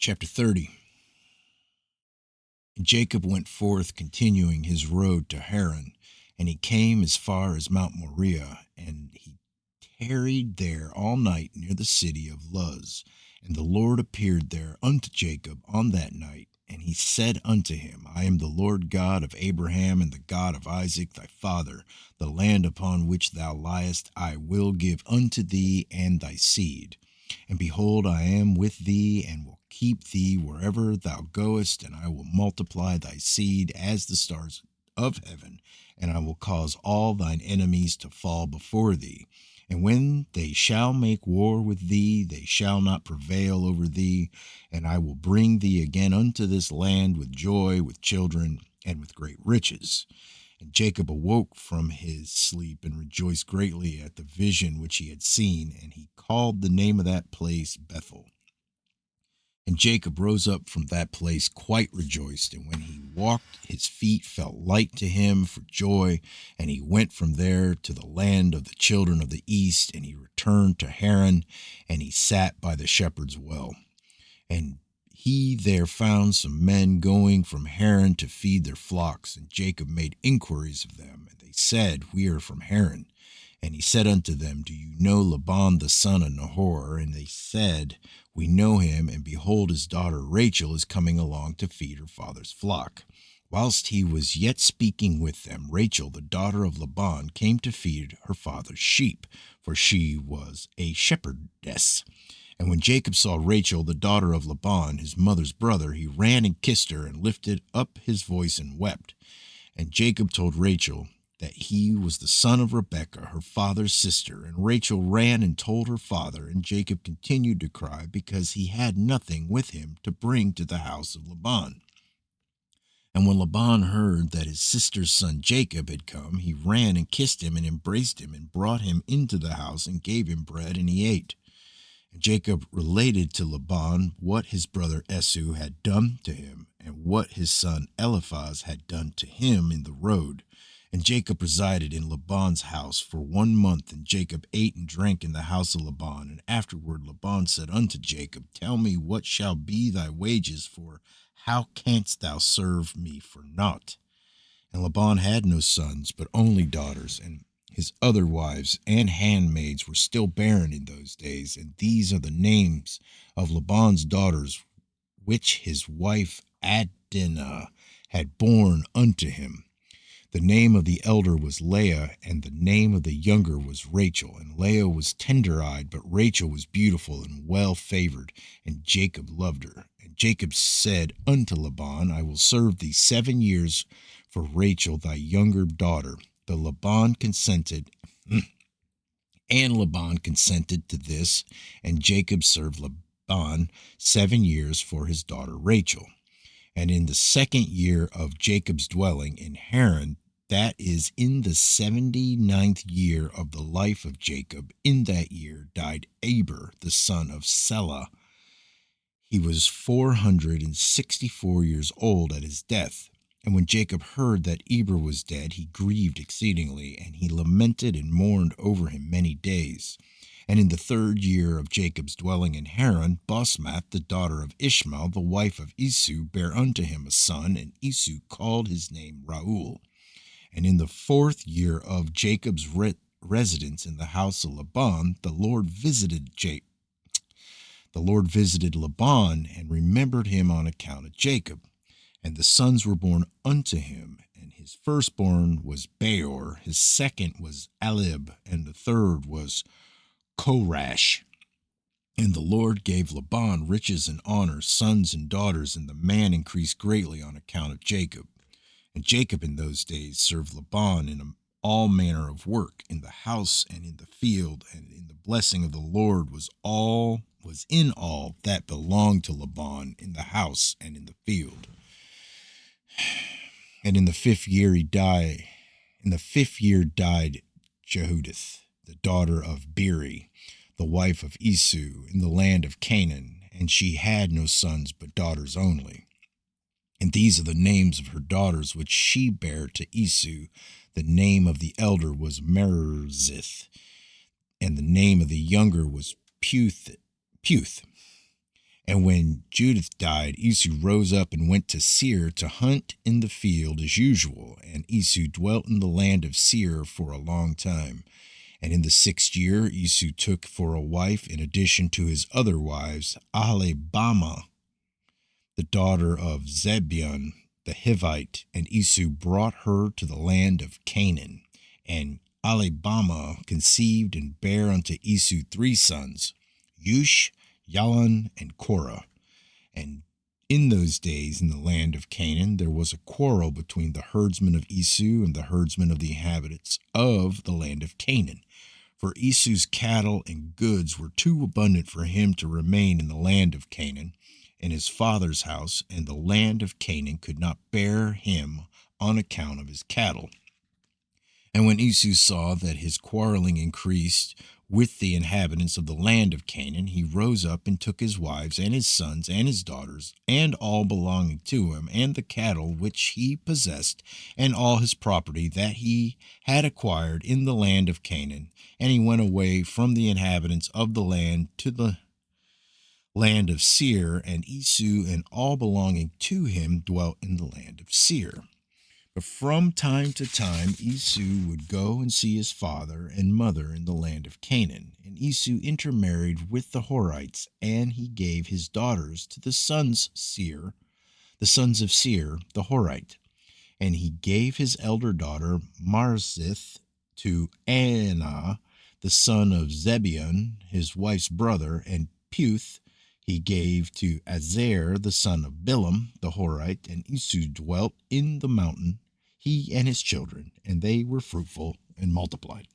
Chapter 30. And Jacob went forth, continuing his road to Haran, and he came as far as Mount Moriah, and he tarried there all night near the city of Luz. And the Lord appeared there unto Jacob on that night, and he said unto him, I am the Lord God of Abraham and the God of Isaac thy father. The land upon which thou liest I will give unto thee and thy seed. And behold, I am with thee, and will keep thee wherever thou goest, and I will multiply thy seed as the stars of heaven, and I will cause all thine enemies to fall before thee. And when they shall make war with thee, they shall not prevail over thee, and I will bring thee again unto this land with joy, with children, and with great riches. And Jacob awoke from his sleep and rejoiced greatly at the vision which he had seen, and he called the name of that place Bethel. And Jacob rose up from that place quite rejoiced, and when he walked, his feet felt light to him for joy. And he went from there to the land of the children of the east, and he returned to Haran, and he sat by the shepherd's well. And he there found some men going from Haran to feed their flocks, and Jacob made inquiries of them, and they said, We are from Haran. And he said unto them, Do you know Laban the son of Nahor? And they said, We know him, and behold, his daughter Rachel is coming along to feed her father's flock. Whilst he was yet speaking with them, Rachel, the daughter of Laban, came to feed her father's sheep, for she was a shepherdess. And when Jacob saw Rachel, the daughter of Laban, his mother's brother, he ran and kissed her, and lifted up his voice and wept. And Jacob told Rachel that he was the son of Rebekah, her father's sister. And Rachel ran and told her father, and Jacob continued to cry, because he had nothing with him to bring to the house of Laban. And when Laban heard that his sister's son Jacob had come, he ran and kissed him and embraced him, and brought him into the house, and gave him bread, and he ate. And Jacob related to Laban what his brother Esau had done to him, and what his son Eliphaz had done to him in the road. And Jacob resided in Laban's house for 1 month, and Jacob ate and drank in the house of Laban. And afterward Laban said unto Jacob, Tell me what shall be thy wages, for how canst thou serve me for naught? And Laban had no sons, but only daughters, and his other wives and handmaids were still barren in those days. And these are the names of Laban's daughters, which his wife Adinah had borne unto him. The name of the elder was Leah, and the name of the younger was Rachel. And Leah was tender-eyed, but Rachel was beautiful and well-favored, and Jacob loved her. And Jacob said unto Laban, I will serve thee 7 years for Rachel thy younger daughter. And Laban consented to this, and Jacob served Laban 7 years for his daughter Rachel. And in the 2nd year of Jacob's dwelling in Haran, that is, in the 79th year of the life of Jacob, in that year died Eber, the son of Selah. He was 464 years old at his death. And when Jacob heard that Eber was dead, he grieved exceedingly, and he lamented and mourned over him many days. And in the 3rd year of Jacob's dwelling in Haran, Basmath, the daughter of Ishmael, the wife of Esau, bare unto him a son, and Esau called his name Reuel. And in the 4th year of Jacob's residence in the house of Laban, the Lord visited Laban, and remembered him on account of Jacob. And the sons were born unto him, and his firstborn was Beor, his second was Alib, and the third was Korash. And the Lord gave Laban riches and honor, sons and daughters, and the man increased greatly on account of Jacob. And Jacob in those days served Laban in all manner of work, in the house and in the field, and in the blessing of the Lord was in all that belonged to Laban, in the house and in the field. And in the 5th year died Jehudith, the daughter of Beeri, the wife of Esau, in the land of Canaan, and she had no sons but daughters only. And these are the names of her daughters which she bare to Esau. The name of the elder was Merzith, and the name of the younger was Puth. And when Judith died, Esau rose up and went to Seir to hunt in the field as usual. And Esau dwelt in the land of Seir for a long time. And in the 6th year, Esau took for a wife, in addition to his other wives, Aholibamah, the daughter of Zebeon the Hivite, and Esau brought her to the land of Canaan. And Aholibamah conceived and bare unto Esau 3 sons, Yush, Yalon, and Korah. And in those days in the land of Canaan there was a quarrel between the herdsmen of Esau and the herdsmen of the inhabitants of the land of Canaan. For Esau's cattle and goods were too abundant for him to remain in the land of Canaan, in his father's house, and the land of Canaan could not bear him on account of his cattle. And when Esau saw that his quarreling increased with the inhabitants of the land of Canaan, he rose up and took his wives and his sons and his daughters, and all belonging to him, and the cattle which he possessed, and all his property that he had acquired in the land of Canaan. And he went away from the inhabitants of the land to the land of Seir, and Esau and all belonging to him dwelt in the land of Seir. But from time to time Esau would go and see his father and mother in the land of Canaan. And Esau intermarried with the Horites, and he gave his daughters to the sons of Seir the Horite. And he gave his elder daughter Marzith to Anah, the son of Zebeon, his wife's brother, and Puth he gave to Azer, the son of Bilam the Horite. And Esau dwelt in the mountain, he and his children, and they were fruitful and multiplied.